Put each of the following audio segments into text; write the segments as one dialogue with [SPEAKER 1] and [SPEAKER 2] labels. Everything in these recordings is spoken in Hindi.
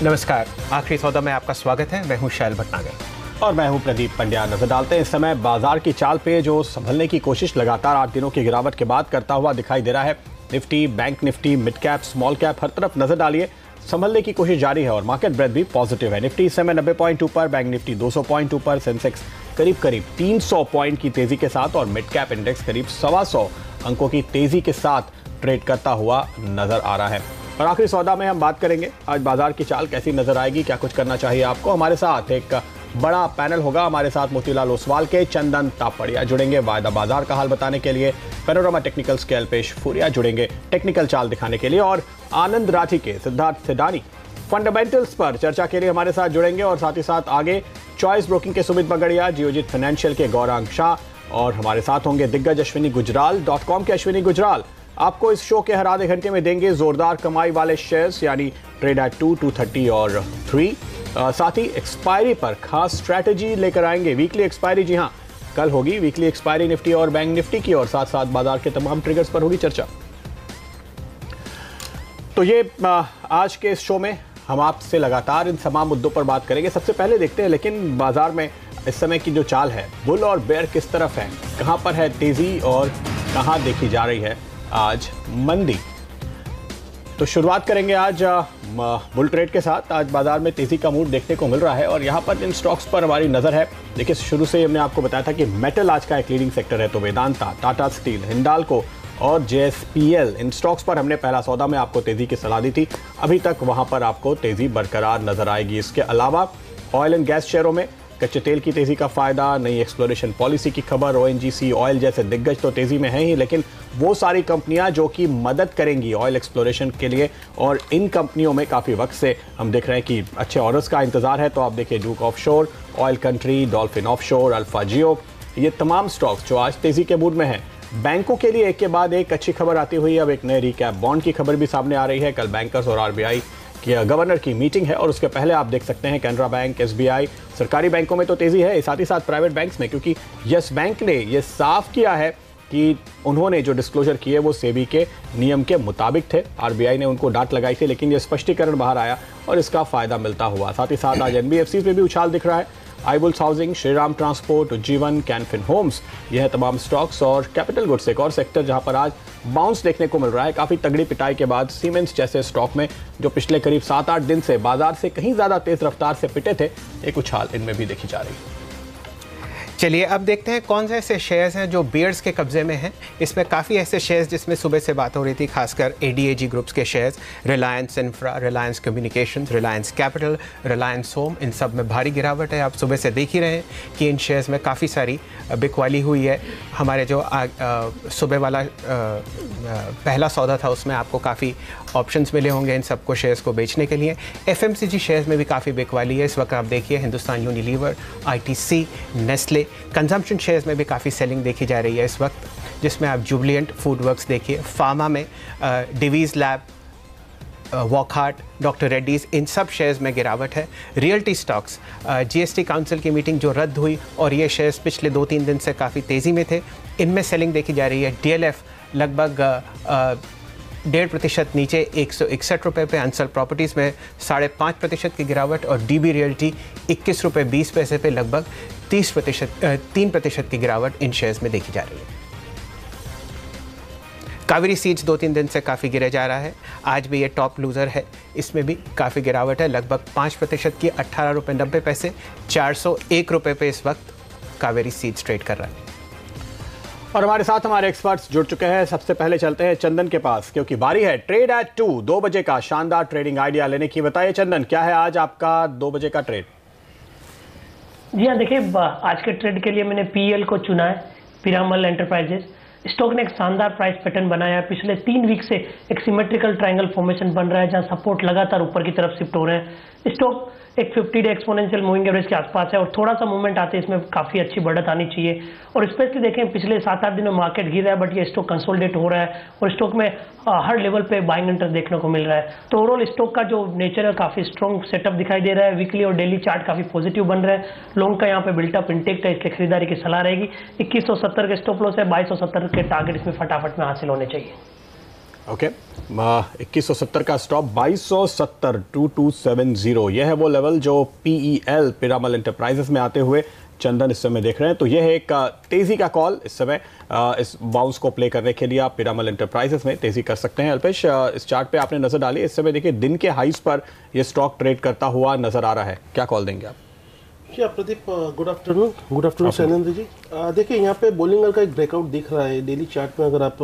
[SPEAKER 1] नमस्कार, आखिरी सौदा में आपका स्वागत है। मैं हूं शैल भटनागर
[SPEAKER 2] और मैं हूं प्रदीप पंड्या। नजर डालते हैं इस समय बाजार की चाल पे, जो संभलने की कोशिश लगातार 8 दिनों की गिरावट के बाद करता हुआ दिखाई दे रहा है। Nifty, bank Nifty, mid cap, small cap, हर तरफ नजर डालिए संभलने की कोशिश जारी है और मार्केट ब्रेथ भी पॉजिटिव है। निफ्टी इस समय 90 पॉइंट ऊपर, बैंक निफ्टी 200 पॉइंट ऊपर, सेंसेक्स करीब 300 पॉइंट की तेजी के साथ और मिड कैप इंडेक्स करीब 125 अंकों की तेजी के साथ ट्रेड करता हुआ नजर आ रहा है। और आखिरी सौदा में हम बात करेंगे आज बाजार की चाल कैसी नजर आएगी, क्या कुछ करना चाहिए आपको। हमारे साथ एक बड़ा पैनल होगा। हमारे साथ मोतीलाल ओसवाल के चंदन तापड़िया जुड़ेंगे वायदा बाजार का हाल बताने के लिए, पैनोरामा टेक्निकल के अल्पेश फूरिया जुड़ेंगे टेक्निकल चाल दिखाने के लिए, और आनंद राठी के सिद्धार्थ सिडानी फंडामेंटल्स पर चर्चा के लिए हमारे साथ जुड़ेंगे। और साथ ही साथ आगे चॉइस ब्रोकिंग के सुमित बगड़िया, जियोजित फाइनेंशियल के गौरांग शाह और हमारे साथ होंगे दिग्गज अश्विनी गुजराल .com के अश्विनी गुजराल। आपको इस शो के हर आधे घंटे में देंगे जोरदार कमाई वाले शेयर्स, यानी ट्रेड एट 2, 230 और 3। साथ ही एक्सपायरी पर खास स्ट्रैटेजी लेकर आएंगे। वीकली एक्सपायरी, जी हाँ, कल होगी वीकली एक्सपायरी निफ्टी और बैंक निफ्टी की, और साथ साथ बाजार के तमाम ट्रिगर्स पर होगी चर्चा। तो ये आज के इस शो में हम आपसे लगातार इन तमाम मुद्दों पर बात करेंगे। सबसे पहले देखते हैं लेकिन बाजार में इस समय की जो चाल है, बुल और बेयर किस तरफ है, कहां पर है तेजी और कहां देखी जा रही है आज मंदी। तो शुरुआत करेंगे आज बुल ट्रेड के साथ। आज बाजार में तेजी का मूड देखने को मिल रहा है और यहां पर इन स्टॉक्स पर हमारी नजर है। देखिए, शुरू से हमने आपको बताया था कि मेटल आज का एक लीडिंग सेक्टर है, तो वेदांता, टाटा स्टील, हिंडाल्को और जेएसपीएल, इन स्टॉक्स पर हमने पहला सौदा में आपको तेजी की सलाह दी थी। अभी तक वहां पर आपको तेजी बरकरार नजर आएगी। इसके अलावा ऑयल एंड गैस शेयरों में कच्चे तेल की तेजी का फायदा, नई एक्सप्लोरेशन पॉलिसी की खबर, ओएनजीसी ऑयल जैसे दिग्गज तो तेजी में है ही, लेकिन वो सारी कंपनियां जो कि मदद करेंगी ऑयल एक्सप्लोरेशन के लिए, और इन कंपनियों में काफी वक्त से हम देख रहे हैं कि अच्छे ऑर्डर्स का इंतजार है। तो आप देखिए Duke offshore, oil country, Dolphin offshore, alpha geo, ये तमाम स्टॉक्स जो आज तेजी के मूड में हैं। बैंकों के लिए एक के बाद एक अच्छी खबर आती हुई अब एक नए रिकैप बॉन्ड की खबर भी सामने आ रही है। कल बैंकर्स और आरबीआई गवर्नर की मीटिंग है और उसके पहले आप देख सकते हैं कैनरा बैंक, एसबीआई, सरकारी बैंकों में तो तेजी है, साथ ही साथ प्राइवेट बैंक्स में, क्योंकि यस बैंक ने यह साफ किया है कि उन्होंने जो डिस्क्लोजर किए वो सेबी के नियम के मुताबिक थे। आरबीआई ने उनको डांट लगाई थी, लेकिन यह स्पष्टीकरण बाहर आया और इसका फायदा मिलता हुआ। साथ ही साथ आज एनबीएफसी में भी उछाल दिख रहा है। Ibulls housing, Shriram transport, Ujjivan, Can Fin homes, यह है तमाम स्टॉक्स। और कैपिटल गुड्स एक और सेक्टर जहां पर आज बाउंस देखने को मिल रहा है काफी तगड़ी पिटाई के बाद। सीमेंस जैसे स्टॉक में जो पिछले करीब 7-8 दिन से बाजार से कहीं ज्यादा तेज रफ्तार से पिटे थे, एक उछाल इनमें भी देखी जा रही है।
[SPEAKER 1] चलिए अब देखते हैं कौन से ऐसे शेयर्स हैं जो बियर्स के कब्जे में हैं। इसमें काफ़ी ऐसे शेयर्स जिसमें सुबह से बात हो रही थी, खासकर एडीएजी ग्रुप्स के shares, Reliance infra, Reliance communications, Reliance capital, Reliance home, इन सब में भारी गिरावट है। आप सुबह से देख ही रहे हैं कि इन शेयर्स में काफ़ी सारी बिकवाली हुई है। हमारे जो सुबह वाला पहला सौदा था उसमें आपको काफ़ी ऑप्शंस मिले होंगे इन सबको शेयर्स को बेचने के लिए। एफएमसीजी शेयर्स में भी काफ़ी बिकवाली है इस वक्त। आप देखिए Hindustan Unilever, ITC, Nestle, consumption shares में भी काफ़ी सेलिंग देखी जा रही है इस वक्त, जिसमें आप जुबलिएंट फूड वर्क्स देखिए, फार्मा में डिवीज़ लैब, वॉकहार्ट, डॉक्टर रेड्डीज़, इन सब शेयर्स में गिरावट है। रियल्टी स्टॉक्स, जीएसटी काउंसिल की मीटिंग जो रद्द हुई और ये शेयर्स पिछले 2-3 दिन से काफ़ी तेज़ी में थे, इनमें सेलिंग देखी जा रही है। डीएलएफ लगभग 1.5% नीचे 161 रुपये पे, अंसल प्रॉपर्टीज़ में 5.5% की गिरावट और डीबी रियल्टी 21 रुपये 20 पैसे पे लगभग 3% की गिरावट इन शेयर्स में देखी जा रही है। कावेरी सीड्स 2-3 दिन से काफ़ी गिरे जा रहा है, आज भी ये टॉप लूज़र है, इसमें भी काफ़ी गिरावट है, लगभग 5% की 18 रुपये 90 पैसे, 401 रुपये पे इस वक्त कावेरी सीड्स ट्रेड कर रहा है।
[SPEAKER 2] और हमारे साथ हमारे एक्सपर्ट्स जुड़ चुके हैं। सबसे पहले चलते हैं चंदन के पास, क्योंकि बारी है ट्रेड एट 2 बजे का शानदार ट्रेडिंग आइडिया लेने की। बताइए चंदन, क्या है आज आपका 2 बजे का ट्रेड?
[SPEAKER 3] जी हाँ, देखिए आज के ट्रेड के लिए मैंने पीएल को चुना है, पिरामल एंटरप्राइजेस। स्टॉक ने एक शानदार प्राइस पैटर्न बनाया है। पिछले 3 वीक से एक सिमेट्रिकल ट्रायंगल फॉर्मेशन बन रहा है, जहां सपोर्ट लगातार ऊपर की तरफ शिफ्ट हो रहे हैं। स्टॉक एक 50 डे एक्सपोनेंशियल मूविंग एवरेज के आसपास है और थोड़ा सा मूवमेंट आते हैं इसमें काफी अच्छी बढ़त आनी चाहिए। और स्पेशली देखें पिछले 7-8 दिनों में मार्केट गिर रहा है, बट ये स्टॉक कंसोलिडेट हो रहा है और स्टॉक में हर लेवल पे बाइंग इंटरेस्ट देखने को मिल रहा है। तो ओवरऑल स्टॉक का जो नेचर है काफी स्ट्रॉन्ग सेटअप दिखाई दे रहा है। वीकली और डेली चार्ट काफी पॉजिटिव बन रहे हैं। लॉन्ग का यहाँ पे बिल्टअप इंटेक्ट है, इसलिए खरीदारी की सलाह रहेगी। 2170 के स्टॉप लॉस है, 2270 के टारगेट इसमें फटाफट में हासिल होने चाहिए।
[SPEAKER 2] ओके 2170 का स्टॉप 2270 2270 यह है वो लेवल जो PEL पीरामल एंटरप्राइजेस में आते हुए चंदन इस समय देख रहे हैं। तो यह है एक तेजी का कॉल इस समय। इस बाउंस को प्ले करने के लिए आप पीरामल एंटरप्राइजेस में तेजी कर सकते हैं। अल्पेश, इस चार्ट पे आपने नजर डाली, इस समय देखिए दिन के हाईज पर यह स्टॉक ट्रेड करता हुआ नजर आ रहा है, क्या कॉल देंगे आप?
[SPEAKER 4] जी प्रदीप, गुड आफ्टरनून शैलेंद्र जी। देखिए यहाँ पे बोलिंगर का एक ब्रेकआउट दिख रहा है डेली चार्ट में, अगर आप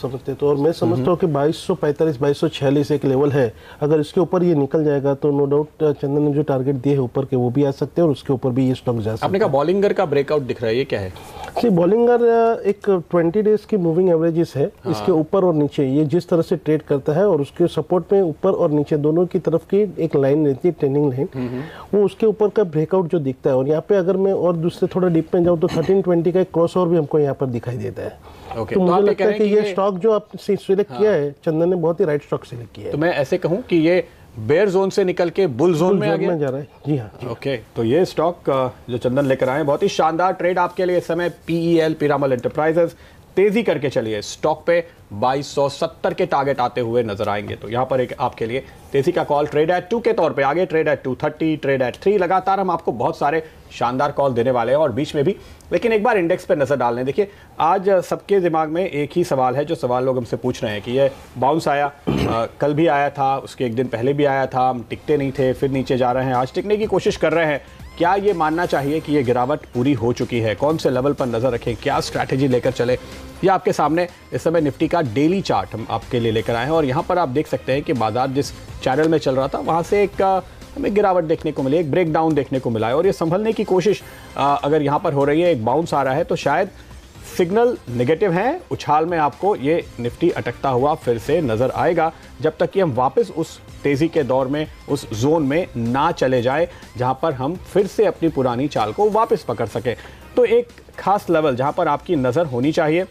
[SPEAKER 4] समझते हैं तो। और मैं समझता हूँ कि 2245 2246 एक लेवल है, अगर इसके ऊपर ये निकल जाएगा तो नो डाउट चंदन ने जो टारगेट दिए है ऊपर के वो भी आ सकते हैं और उसके ऊपर भी ये स्टॉक जा सकते हैं।
[SPEAKER 2] आपने कहा बॉलिंगर का ब्रेकआउट दिख रहा है, ये क्या है?
[SPEAKER 4] जी, बॉलिंगर एक 20 डेज की मूविंग एवरेजेस है। इसके ऊपर और नीचे ये जिस तरह से ट्रेड करता है और उसके सपोर्ट में ऊपर और नीचे दोनों की तरफ की एक लाइन रहती है, ट्रेंडिंग लाइन, वो उसके ऊपर का ब्रेकआउट जो दिखता है। और यहाँ पे अगर मैं और दूसरे थोड़ा डीप में जाऊँ तो 1320 का एक क्रॉस ओवर भी हमको यहाँ पर दिखाई देता है। तो मुझे लगता है कि ये स्टॉक जो आपने सिलेक्ट किया है चंदन ने, बहुत ही राइट स्टॉक सिलेक्ट किया है।
[SPEAKER 2] तो मैं ऐसे कहूँ कि ये बेयर जोन से निकल के बुल जोन में आ गया,
[SPEAKER 4] जा रहा है। जी हाँ।
[SPEAKER 2] ओके, तो ये स्टॉक जो चंदन लेकर आए, बहुत ही शानदार ट्रेड आपके लिए इस समय। PEL पीरामल एंटरप्राइजेस तेजी करके चलिए, स्टॉक पे 2270 के टारगेट आते हुए नजर आएंगे। तो यहां पर एक आपके लिए तेजी का कॉल ट्रेड एट 2 के तौर पे आगे, ट्रेड एट 230, ट्रेड एट 3, लगातार हम आपको बहुत सारे शानदार कॉल देने वाले हैं और बीच में भी। लेकिन एक बार इंडेक्स पे नजर डाल लें। देखिए आज सबके दिमाग में एक ही सवाल है, जो सवाल लोग हमसे पूछ रहे हैं कि ये बाउंस आया, कल भी आया था, उसके एक दिन पहले भी आया था, हम टिकते नहीं थे, फिर नीचे जा रहे हैं, आज टिकने की कोशिश कर रहे हैं। क्या ये मानना चाहिए कि ये गिरावट पूरी हो चुकी है? कौन से लेवल पर नजर रखें, क्या स्ट्रैटेजी लेकर चले? ये आपके सामने इस समय निफ्टी का डेली चार्ट हम आपके लिए लेकर आए हैं और यहाँ पर आप देख सकते हैं कि बाजार जिस चैनल में चल रहा था वहाँ से एक हमें गिरावट देखने को मिली, एक ब्रेकडाउन देखने को मिला है। और ये संभलने की कोशिश अगर यहाँ पर हो रही है, एक बाउंस आ रहा है, तो शायद सिग्नल नेगेटिव है। उछाल में आपको ये निफ्टी अटकता हुआ फिर से नजर आएगा, जब तक कि हम वापस उस तेजी के दौर में, उस जोन में ना चले जाए जहां पर हम फिर से अपनी पुरानी चाल को वापस पकड़ सके। तो एक खास लेवल जहां पर आपकी नजर होनी चाहिए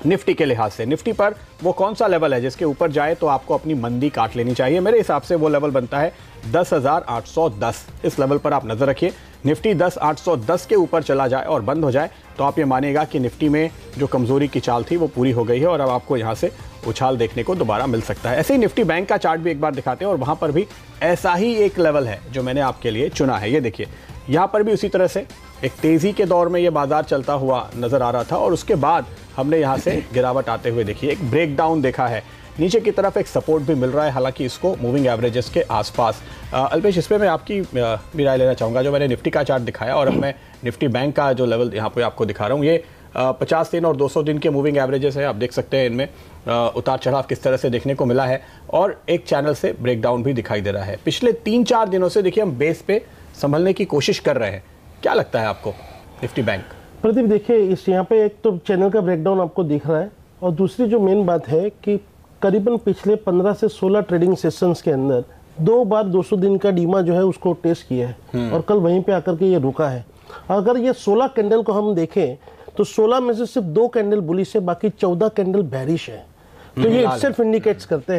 [SPEAKER 2] निफ्टी के लिहाज से, निफ्टी पर वो कौन सा लेवल है जिसके ऊपर जाए तो आपको अपनी मंदी काट लेनी चाहिए? मेरे हिसाब से वो लेवल बनता है 10,810। इस लेवल पर आप नजर रखिए। निफ्टी 10,810 के ऊपर चला जाए और बंद हो जाए तो आप ये मानिएगा कि निफ्टी में जो कमजोरी की चाल थी वो पूरी हो गई है और अब आपको यहाँ से उछाल देखने को दोबारा मिल सकता है। ऐसे ही निफ्टी बैंक का चार्ट भी एक बार दिखाते हैं और वहां पर भी ऐसा ही एक लेवल है जो मैंने आपके लिए चुना है। ये देखिए, यहाँ पर भी उसी तरह से एक तेजी के दौर में ये बाजार चलता हुआ नजर आ रहा था और उसके बाद हमने यहाँ से गिरावट आते हुए देखी, एक ब्रेकडाउन देखा है, नीचे की तरफ एक सपोर्ट भी मिल रहा है, हालांकि इसको मूविंग एवरेजेस के आसपास। अल्पेश, इस पर मैं आपकी भी राय लेना चाहूँगा। जो मैंने निफ्टी का चार्ट दिखाया और अब मैं निफ्टी बैंक का जो लेवल यहाँ पे आपको दिखा रहा हूँ, ये 50 दिन और 200 दिन के मूविंग एवरेजेस है। आप देख सकते हैं इनमें उतार चढ़ाव किस तरह से देखने को मिला है और एक चैनल से ब्रेकडाउन भी दिखाई दे रहा है। पिछले 3-4 दिनों से देखिए हम बेस पे संभलने की कोशिश कर रहे हैं। क्या लगता है आपको निफ्टी बैंक?
[SPEAKER 4] प्रदीप देखिए, इस यहाँ पे एक तो चैनल का ब्रेकडाउन आपको दिख रहा है और दूसरी जो मेन बात है कि करीबन पिछले 15 से 16 ट्रेडिंग सेशंस के अंदर 2 बार 200 दिन का डीमा जो है उसको टेस्ट किया है और कल वहीं पे आकर के ये रुका है। अगर ये 16 कैंडल को हम देखें तो 16 में से सिर्फ 2 कैंडल बुलिश है, बाकी 14 कैंडल बेरिश है। तो ये इटसेल्फ इंडिकेट्स करते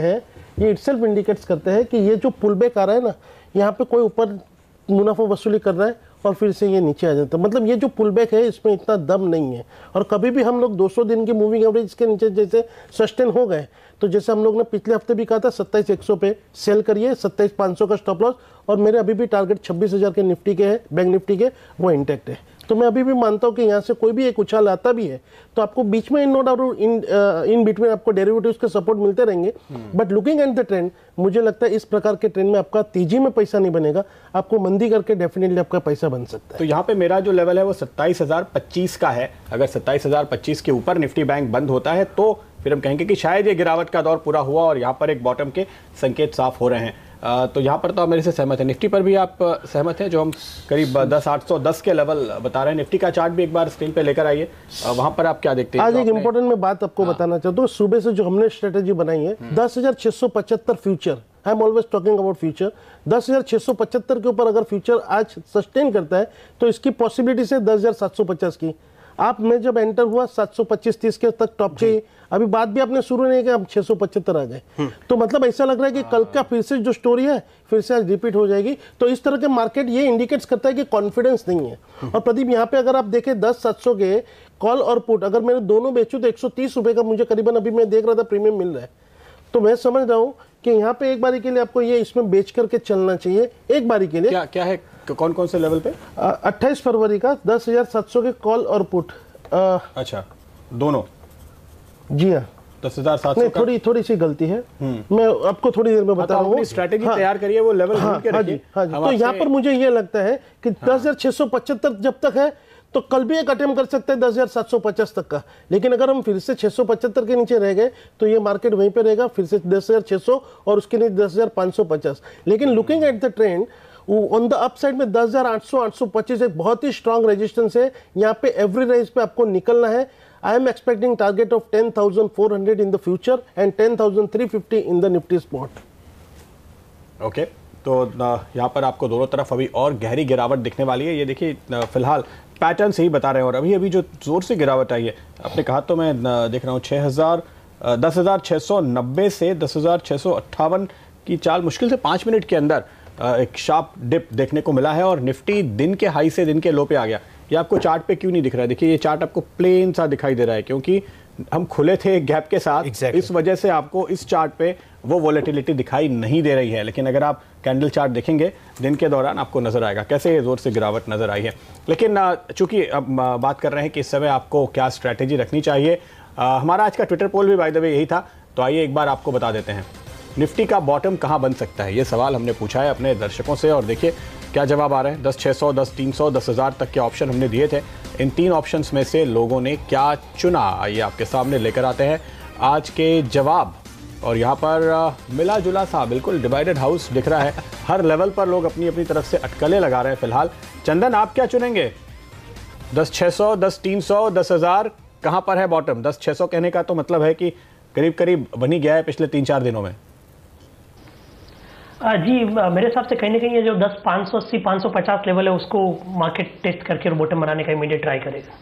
[SPEAKER 4] हैं कि ये जो पुल बैक आ रहा है ना, यहाँ पे कोई ऊपर मुनाफा वसूली कर रहा है और फिर से ये नीचे आ जाता है। मतलब ये जो पुल बैक है इसमें इतना दम नहीं है। और कभी भी हम लोग 200 दिन की मूविंग एवरेज के नीचे जैसे सस्टेन हो गए तो जैसे हम लोग ने पिछले हफ्ते भी कहा था 27,100 पे सेल करिए, 27,500 का स्टॉप लॉस, और मेरे अभी भी टारगेट 26,000 के निफ्टी के है, बैंक निफ्टी के, वो इंटैक्ट है। तो मैं अभी भी मानता हूं कि यहाँ से कोई भी एक उछाल आता भी है तो आपको बीच में नो डाउट इन बिटवीन आपको डेरिवेटिव्स के सपोर्ट मिलते रहेंगे। But looking at the trend, मुझे लगता है इस प्रकार के ट्रेंड में आपका तेजी में पैसा नहीं बनेगा, आपको मंदी करके डेफिनेटली आपका पैसा बन सकता है।
[SPEAKER 2] तो यहाँ पे मेरा जो लेवल है वो 27,025 का है। अगर 27,025 के ऊपर निफ्टी बैंक बंद होता है तो फिर हम कहेंगे कि शायद ये गिरावट का दौर पूरा हुआ और यहाँ पर एक बॉटम के संकेत साफ हो रहे हैं। तो यहाँ पर तो आप मेरे से सहमत हैं। निफ्टी पर भी आप सहमत हैं? जो हम करीब 10,810 के लेवल बता रहे हैं, निफ्टी का चार्ट भी एक बार स्क्रीन पे लेकर आइए, वहां पर आप क्या देखते हैं?
[SPEAKER 4] आज एक इंपॉर्टेंट मैं बात आपको बताना चाहता हूँ। सुबह से जो हमने स्ट्रेटेजी बनाई है 10,675 future, I am always talking about future, 10,675 के ऊपर अगर फ्यूचर आज सस्टेन करता है तो इसकी पॉसिबिलिटी से 10,750 की। आप में जब एंटर हुआ 725-30 के तक टॉप चाहिए, अभी बात भी आपने शुरू नहीं किया, हम 675 आ गए। तो मतलब ऐसा लग रहा है कि कल का फिर से जो स्टोरी है फिर से आज रिपीट हो जाएगी। तो इस तरह के मार्केट ये इंडिकेट्स करता है कि कॉन्फिडेंस नहीं है। और प्रदीप यहाँ पे अगर आप देखें 10,700 के कॉल और पुट अगर मैंने दोनों बेचूं तो 130 रुपए का मुझे करीबन अभी मैं देख रहा था प्रीमियम मिल रहा है। तो मैं समझ रहा हूँ कि यहाँ पे एक बारी के लिए आपको ये इसमें बेच करके चलना चाहिए एक बारी के लिए।
[SPEAKER 2] क्या है, कौन कौन से लेवल पे?
[SPEAKER 4] 28 फरवरी का 10,700 के कॉल और पुट।
[SPEAKER 2] अच्छा, दोनों?
[SPEAKER 4] जी हाँ,
[SPEAKER 2] 10,700 का?
[SPEAKER 4] थोड़ी सी गलती है, मैं आपको थोड़ी देर में बता रहा हूँ।
[SPEAKER 2] स्ट्रेटेजी तैयार करिए, वो लेवल ढूंढ के रखिए।
[SPEAKER 4] तो यहाँ पर मुझे ये लगता है कि 10,675 जब तक है तो कल भी एक अटेम्प्ट कर सकते हैं 10,750 तक का, लेकिन अगर हम फिर से 675 के नीचे रह गए तो ये मार्केट वहीं पे रहेगा, फिर से 10,600 और उसके नीचे 10,550। लेकिन looking at the trend on the upside में 10,800 825 एक बहुत ही स्ट्रांग रेजिस्टेंस है। यहाँ पे एवरी रेंज पे आपको निकलना है। I am expecting target of 10,400 in the future and 10,350 in the Nifty spot.
[SPEAKER 2] Okay, तो यहाँ पर आपको दोनों तरफ अभी और गहरी गिरावट दिखने वाली है। ये देखिए फिलहाल पैटर्न से ही बता रहे हैं, और अभी जो जोर से गिरावट आई है, आपने कहा तो मैं देख रहा हूँ 10,690 से 10,658 की चाल मुश्किल से 5 मिनट के अंदर एक शार्प डिप देखने को मिला है, और निफ्टी दिन के हाई से दिन के लो पे आ गया। ये आपको चार्ट पे क्यों नहीं दिख रहा है? देखिए ये चार्ट आपको प्लेन सा दिखाई दे रहा है, क्योंकि हम खुले थे एक गैप के साथ। इस वजह से आपको इस चार्ट पे वो वॉलेटिलिटी दिखाई नहीं दे रही है, लेकिन अगर आप कैंडल चार्ट देखेंगे दिन के दौरान आपको नजर आएगा कैसे जोर से गिरावट नजर आई है। लेकिन चूंकि अब बात कर रहे हैं कि इस समय आपको क्या स्ट्रैटेजी रखनी चाहिए, हमारा आज का ट्विटर पोल भी बाय द वे यही था, तो आइए एक बार आपको बता देते हैं निफ्टी का बॉटम कहां बन सकता है। ये सवाल हमने पूछा है अपने दर्शकों से, और देखिए क्या जवाब आ रहे हैं। 10,600, 10,300, 10,000 तक के ऑप्शन हमने दिए थे। इन 3 ऑप्शंस में से लोगों ने क्या चुना, आइए आपके सामने लेकर आते हैं आज के जवाब। और यहाँ पर मिला जुला सा बिल्कुल डिवाइडेड हाउस दिख रहा है, हर लेवल पर लोग अपनी अपनी तरफ से अटकलें लगा रहे हैं। फिलहाल चंदन, आप क्या चुनेंगे? 10,600, 10,300, 10,000, कहाँ पर है बॉटम? 10,600 कहने का तो मतलब है कि करीब करीब बन ही गया है पिछले 3-4 दिनों में।
[SPEAKER 3] जी, मेरे हिसाब से कहीं ना कहीं ये जो 10,580, 550 लेवल है उसको मार्केट टेस्ट करके और बॉटम बनाने का इमीडिएट ट्राई करेगा।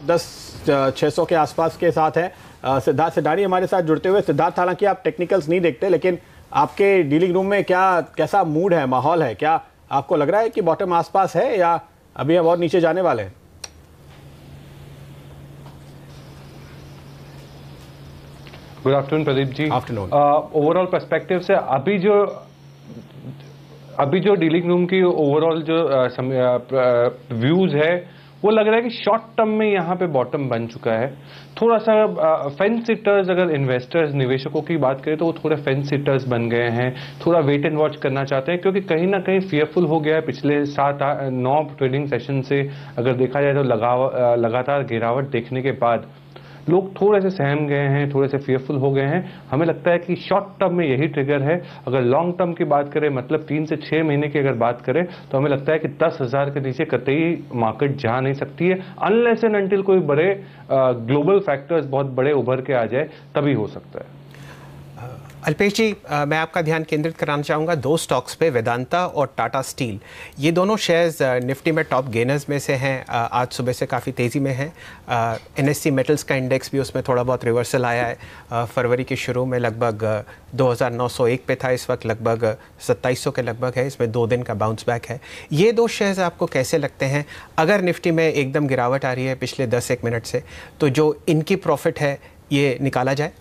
[SPEAKER 2] 10,600 के आसपास के साथ है। सिद्धार्थ सिडानी हमारे साथ जुड़ते हुए। सिद्धार्थ, हालांकि आप टेक्निकल्स नहीं देखते, लेकिन आपके डीलिंग रूम में कैसा मूड है, माहौल है? क्या आपको लग रहा है कि बॉटम आसपास है या अभी हम और नीचे जाने वाले हैं?
[SPEAKER 5] Good afternoon Pradeep ji.
[SPEAKER 2] Afternoon.
[SPEAKER 5] Overall perspective से अभी जो डीलिंग रूम की ओवरऑल जो व्यूज है वो लग रहा है कि शॉर्ट टर्म में यहाँ पे बॉटम बन चुका है। थोड़ा सा फेंस सिटर्स, अगर इन्वेस्टर्स निवेशकों की बात करें तो वो थोड़े फेंस सिटर्स बन गए हैं, थोड़ा वेट एंड वॉच करना चाहते हैं, क्योंकि कहीं ना कहीं फियरफुल हो गया है पिछले 7-9 ट्रेडिंग सेशन से। अगर देखा जाए तो लगातार गिरावट देखने के बाद लोग थोड़े से सहम गए हैं, थोड़े से फियरफुल हो गए हैं। हमें लगता है कि शॉर्ट टर्म में यही ट्रिगर है। अगर लॉन्ग टर्म की बात करें, मतलब 3 से 6 महीने की अगर बात करें, तो हमें लगता है कि 10,000 के नीचे कतई मार्केट जा नहीं सकती है, अनलेस एंड अनटिल कोई बड़े ग्लोबल फैक्टर्स बहुत बड़े उभर के आ जाए, तभी हो सकता है।
[SPEAKER 1] अल्पेश जी, मैं आपका ध्यान केंद्रित कराना चाहूँगा 2 स्टॉक्स पे, वेदांता और टाटा स्टील। ये दोनों शेयर्स निफ्टी में टॉप गेनर्स में से हैं। आज सुबह से काफ़ी तेज़ी में हैं। NSE मेटल्स का इंडेक्स भी उसमें थोड़ा बहुत रिवर्सल आया है। फरवरी के शुरू में लगभग 2,901 पे था, इस वक्त लगभग 2,700 के लगभग है। इसमें 2 दिन का बाउंस बैक है। ये 2 शेयर्स आपको कैसे लगते हैं? अगर निफ्टी में एकदम गिरावट आ रही है पिछले 10-1 मिनट से, तो जो इनकी प्रॉफिट है ये निकाला जाए?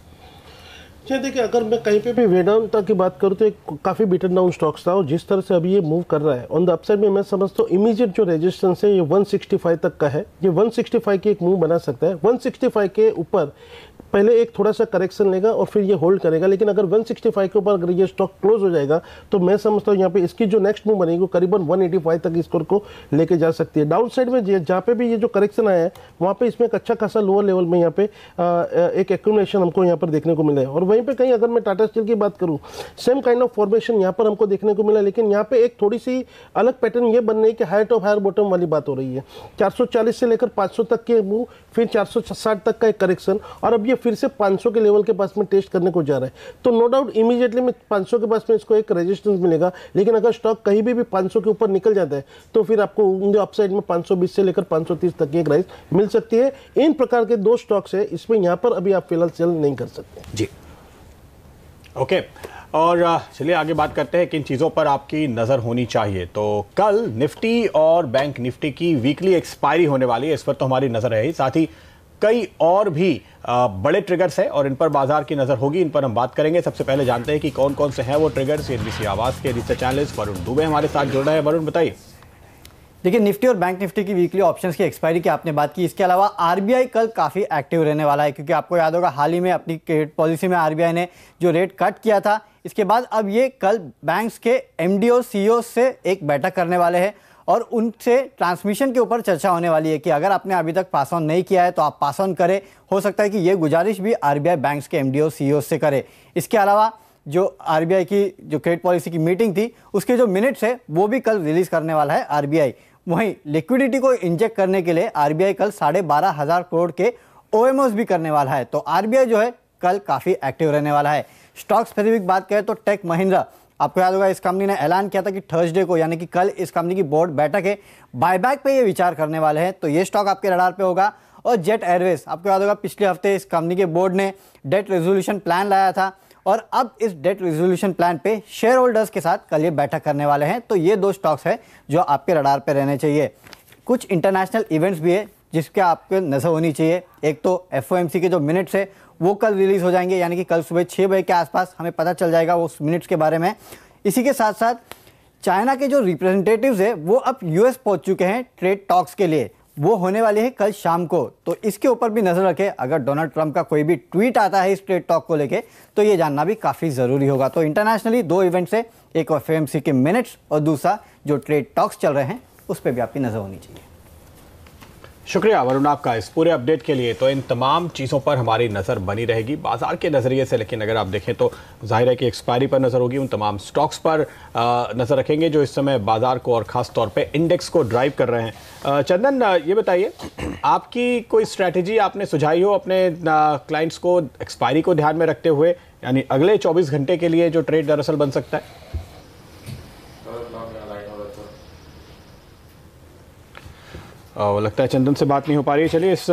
[SPEAKER 4] देखिए, अगर मैं कहीं पे भी वेदांता की बात करूँ तो एक काफ़ी बीटन डाउन स्टॉक्स था, और जिस तरह से अभी ये मूव कर रहा है ऑन द अपसाइड में, मैं समझता हूँ इमीडिएट जो रेजिस्टेंस है ये 165 तक का है। ये 165 की एक मूव बना सकता है। 165 के ऊपर पहले एक थोड़ा सा करेक्शन लेगा और फिर ये होल्ड करेगा, लेकिन अगर 165 के ऊपर अगर ये स्टॉक क्लोज हो जाएगा तो मैं समझता हूँ यहाँ पे इसकी जो नेक्स्ट मूव बनेगी करीबन 185 तक स्कोर को लेके जा सकती है। डाउन साइड में जहाँ पे भी ये जो करेक्शन आया है वहाँ पे इसमें एक अच्छा खासा लोअर लेवल में यहाँ पे एक एक्यूमुलेशन हमको यहाँ पर देखने को मिला है। और वहीं पर कहीं अगर मैं टाटा स्टील की बात करूँ, सेम काइंड ऑफ फॉर्मेशन यहाँ पर हमको देखने को मिला, लेकिन यहाँ पे एक थोड़ी सी अलग पैटर्न ये बन रही है कि हायर टॉप हायर बॉटम वाली बात हो रही है। 440 से लेकर 500 तक के मूव, फिर 460 तक का एक करेक्शन, और अब ये फिर से 500 के लेवल के पास में टेस्ट करने को जा रहा है। तो नो डाउट इमीडिएटली में 500 के पास में इसको एक रेजिस्टेंस मिलेगा, लेकिन अगर स्टॉक कहीं भी 500 के ऊपर निकल जाता है तो फिर आपको अपसाइड में 520 से लेकर 530 तक की एक राइज मिल सकती है। इन प्रकार के 2 स्टॉक्स है, इसमें यहाँ पर अभी आप फिलहाल सेल नहीं कर सकते
[SPEAKER 1] जी।
[SPEAKER 2] ओके, और चलिए आगे बात करते हैं किन चीज़ों पर आपकी नज़र होनी चाहिए। तो कल निफ्टी और बैंक निफ्टी की वीकली एक्सपायरी होने वाली है, इस पर तो हमारी नज़र है ही, साथ ही कई और भी बड़े ट्रिगर्स हैं और इन पर बाजार की नजर होगी, इन पर हम बात करेंगे। सबसे पहले जानते हैं कि कौन कौन से हैं वो ट्रिगर्स। एनबीसी आवाज के रिसर्च एनालिस्ट वरुण दुबे हमारे साथ जुड़ रहे हैं। वरुण, बताइए।
[SPEAKER 6] देखिए, निफ्टी और बैंक निफ्टी की वीकली ऑप्शंस की एक्सपायरी की आपने बात की, इसके अलावा आरबीआई कल काफ़ी एक्टिव रहने वाला है, क्योंकि आपको याद होगा हाल ही में अपनी क्रेडिट पॉलिसी में आरबीआई ने जो रेट कट किया था, इसके बाद अब ये कल बैंक्स के एमडी और सीईओ से एक बैठक करने वाले हैं और उनसे ट्रांसमिशन के ऊपर चर्चा होने वाली है कि अगर आपने अभी तक पास ऑन नहीं किया है तो आप पास ऑन करें। हो सकता है कि ये गुजारिश भी आरबीआई बैंक्स के एमडी और सीईओ से करे। इसके अलावा जो आरबीआई की जो क्रेडिट पॉलिसी की मीटिंग थी उसके जो मिनट्स है वो भी कल रिलीज करने वाला है आरबीआई। वहीं लिक्विडिटी को इंजेक्ट करने के लिए आरबीआई कल 12,500 करोड़ के ओएमओस भी करने वाला है। तो आरबीआई जो है कल काफ़ी एक्टिव रहने वाला है। स्टॉक स्पेसिफिक बात करें तो टेक महिंद्रा, आपको याद होगा इस कंपनी ने ऐलान किया था कि थर्सडे को यानी कि कल इस कंपनी की बोर्ड बैठक है, बायबैक पे ये विचार करने वाले हैं, तो ये स्टॉक आपके रडार पे होगा। और जेट एयरवेज, आपको याद होगा पिछले हफ्ते इस कंपनी के बोर्ड ने डेट रेजोल्यूशन प्लान लाया था और अब इस डेट रेजोल्यूशन प्लान पे शेयर होल्डर्स के साथ कल ये बैठक करने वाले हैं। तो ये दो स्टॉक्स है जो आपके रडार पे रहने चाहिए। कुछ इंटरनेशनल इवेंट्स भी है जिसके आपको नजर होनी चाहिए। एक तो एफओएमसी के जो मिनट्स है वो कल रिलीज हो जाएंगे, यानी कि कल सुबह 6 बजे के आसपास हमें पता चल जाएगा उस मिनट्स के बारे में। इसी के साथ साथ चाइना के जो रिप्रेजेंटेटिव्स है वो अब यूएस पहुंच चुके हैं ट्रेड टॉक्स के लिए, वो होने वाले हैं कल शाम को। तो इसके ऊपर भी नजर रखें, अगर डोनाल्ड ट्रंप का कोई भी ट्वीट आता है इस ट्रेड टॉक को लेके तो ये जानना भी काफ़ी ज़रूरी होगा। तो इंटरनेशनली दो इवेंट्स है, एक एफओएमसी के मिनट्स और दूसरा जो ट्रेड टॉक्स चल रहे हैं उस पर भी आपकी नजर होनी चाहिए।
[SPEAKER 2] शुक्रिया वरुण आपका इस पूरे अपडेट के लिए। तो इन तमाम चीज़ों पर हमारी नज़र बनी रहेगी बाजार के नज़रिए से, लेकिन अगर आप देखें तो जाहिर है कि एक्सपायरी पर नज़र होगी, उन तमाम स्टॉक्स पर नज़र रखेंगे जो इस समय बाजार को और ख़ास तौर पे इंडेक्स को ड्राइव कर रहे हैं। चंदन, ये बताइए, आपकी कोई स्ट्रैटेजी आपने सुझाई हो अपने क्लाइंट्स को एक्सपायरी को ध्यान में रखते हुए, यानी अगले 24 घंटे के लिए जो ट्रेड दरअसल बन सकता है? लगता है चंदन से बात नहीं हो पा रही है। चलिए इस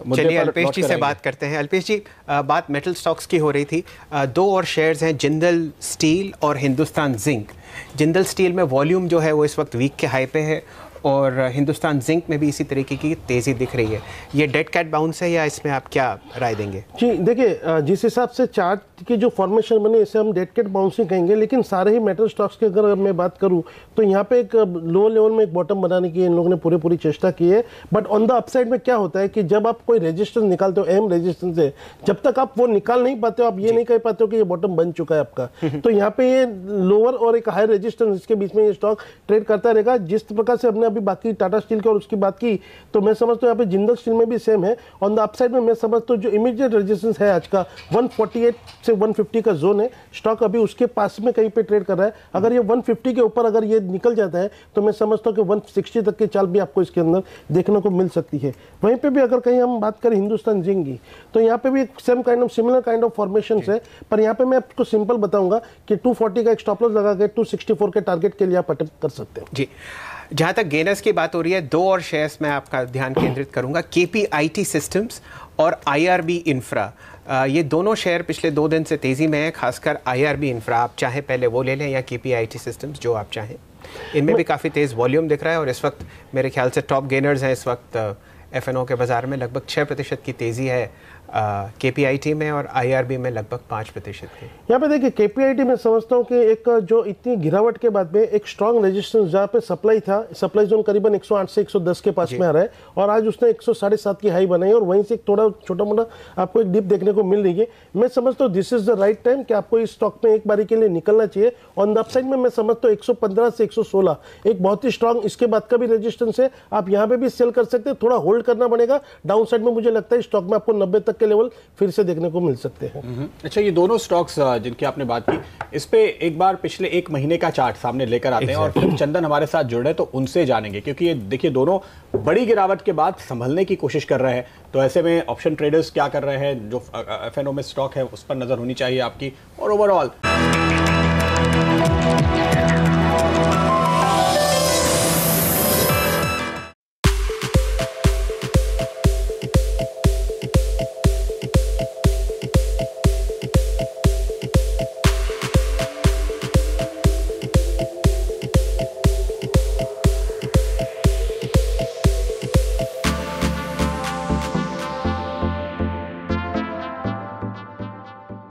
[SPEAKER 2] मुद्दे पर
[SPEAKER 1] अल्पेश जी से बात करते हैं। अल्पेश जी, बात मेटल स्टॉक्स की हो रही थी, दो और शेयर्स हैं, जिंदल स्टील और हिंदुस्तान जिंक। जिंदल स्टील में वॉल्यूम जो है वो इस वक्त वीक के हाई पे है और हिंदुस्तान जिंक में भी इसी तरीके की तेज़ी दिख रही है। ये डेड कैट बाउंस है या इसमें आप क्या राय देंगे?
[SPEAKER 4] जी देखिए, जिस हिसाब से चार्ट की जो फॉर्मेशन बनी इसे हम डेड कैट बाउंस ही कहेंगे, लेकिन सारे ही मेटल स्टॉक्स की अगर मैं बात करूं तो यहाँ पे एक लो लेवल में एक बॉटम बनाने की इन लोगों ने पूरी चेष्टा की है। बट ऑन द अपसाइड में क्या होता है कि जब आप कोई रेजिस्टेंस निकालते हो, अहम रेजिस्टेंस है, जब तक आप वो निकाल नहीं पाते हो आप ये नहीं कह पाते हो कि ये बॉटम बन चुका है आपका। तो यहाँ पे ये लोअर और एक हाई रेजिस्टेंस इसके बीच में ये स्टॉक ट्रेड करता रहेगा। जिस प्रकार से हमने अभी बाकी टाटा स्टील की और उसकी बात की तो मैं समझता हूँ यहाँ पे जिंदल स्टील में भी सेम है। ऑन द अपसाइड में मैं समझता हूँ जो इमीडिएट रेजिस्टेंस है आज का 148 से 150 का जोन है, स्टॉक अभी उसके पास में कहीं पे ट्रेड कर रहा है। अगर ये 150 के ऊपर अगर ये निकल जाता है तो मैं समझता हूँ कि 160 तक की चाल भी आपको इसके अंदर देखने को मिल सकती है। वहीं पे भी अगर कहीं हम बात करें हिंदुस्तान जिंक की तो यहाँ पे भी same similar kind of formation है, पर यहाँ पे मैं आपको सिंपल बताऊंगा कि 240 का एक स्टॉप लॉस लगा के 264 के टारगेट के लिए आप अटेम्प्ट कर सकते हैं।
[SPEAKER 1] जी, जहाँ तक गेनर्स की बात हो रही है, दो और शेयर्स में आपका ध्यान केंद्रित करूंगा, केपीआईटी सिस्टम्स और आईआरबी इंफ्रा। ये दोनों शेयर पिछले 2 दिन से तेज़ी में है, खासकर आईआरबी इंफ्रा। आप चाहे पहले वो ले लें या केपीआईटी सिस्टम्स, जो आप चाहें। इनमें भी काफ़ी तेज़ वॉल्यूम दिख रहा है और इस वक्त मेरे ख्याल से टॉप गेनर्स हैं इस वक्त एफएनओ के बाज़ार में। लगभग 6% की तेज़ी है केपीआईटी में और आईआरबी में लगभग 5% की।
[SPEAKER 4] यहाँ पे देखिए केपीआईटी में समझता हूँ कि एक जो इतनी गिरावट के बाद में एक स्ट्रॉन्ग रेजिस्टेंस जहाँ पे सप्लाई था, सप्लाई जोन करीबन 108 से 110 के पास में आ रहा है और आज उसने 107.5 की हाई बनाई और वहीं से थोड़ा छोटा मोटा आपको एक डिप देखने को मिल रही है। मैं समझता हूँ this is the right time कि आपको इस स्टॉक में एक बारी के लिए निकलना चाहिए। ऑन द अपसाइड में मैं समझता हूँ 115 से 116 एक बहुत ही स्ट्रॉन्ग इसके बाद का भी रेजिस्टेंस है, आप यहाँ पे भी सेल कर सकते हैं, थोड़ा होल्ड करना पड़ेगा। डाउन साइड में मुझे लगता है स्टॉक में आपको 90 तक के लेवल फिर से देखने को मिल सकते हैं।
[SPEAKER 2] अच्छा, ये दोनों स्टॉक्स जिनकी आपने बात की, इस पे एक बार पिछले 1 महीने का चार्ट सामने लेकर आते हैं और फिर चंदन हमारे साथ जुड़ रहे हैं तो उनसे जानेंगे, क्योंकि ये देखिए दोनों बड़ी गिरावट के बाद संभलने की कोशिश कर रहे हैं। तो ऐसे में ऑप्शन ट्रेडर्स क्या कर रहे हैं, जो एफएनओ में स्टॉक है उस पर नजर होनी चाहिए आपकी, और ओवरऑल